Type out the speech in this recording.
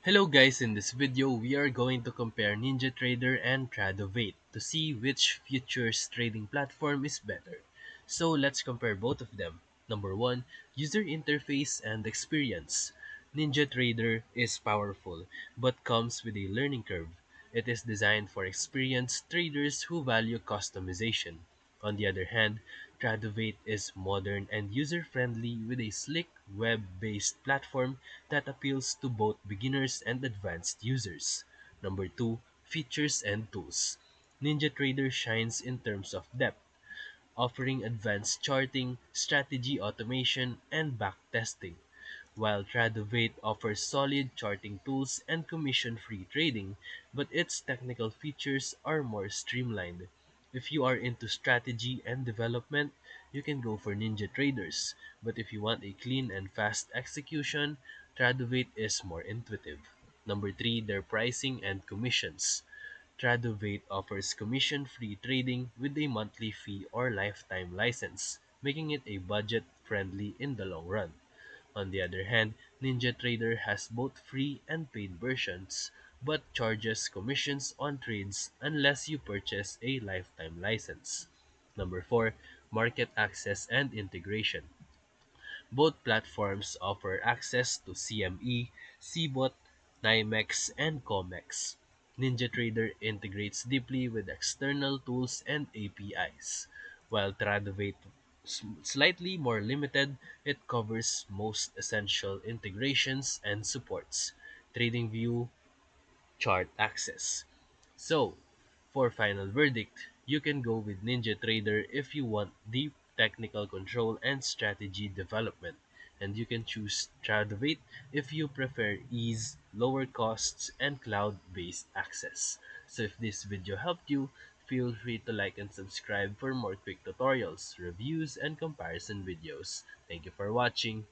Hello guys, in this video we are going to compare NinjaTrader and Tradovate to see which futures trading platform is better. So let's compare both of them. Number 1, user interface and experience. NinjaTrader is powerful but comes with a learning curve. It is designed for experienced traders who value customization. On the other hand, Tradovate is modern and user-friendly with a slick web-based platform that appeals to both beginners and advanced users. Number 2, features and tools. NinjaTrader shines in terms of depth, offering advanced charting, strategy automation, and backtesting, while Tradovate offers solid charting tools and commission-free trading, but its technical features are more streamlined. If you are into strategy and development, you can go for Ninja Traders, but if you want a clean and fast execution, Tradovate is more intuitive. Number 3, their pricing and commissions. Tradovate offers commission-free trading with a monthly fee or lifetime license, making it a budget-friendly in the long run. On the other hand, NinjaTrader has both free and paid versions, but charges commissions on trades unless you purchase a lifetime license. Number 4, market access and integration. Both platforms offer access to CME, CBOT, NYMEX, and COMEX. NinjaTrader integrates deeply with external tools and APIs, while Tradovate slightly more limited, it covers most essential integrations and supports TradingView, chart access. So, for final verdict, you can go with NinjaTrader if you want deep technical control and strategy development, and you can choose Tradovate if you prefer ease, lower costs, and cloud-based access. So if this video helped you, feel free to like and subscribe for more quick tutorials, reviews, and comparison videos. Thank you for watching.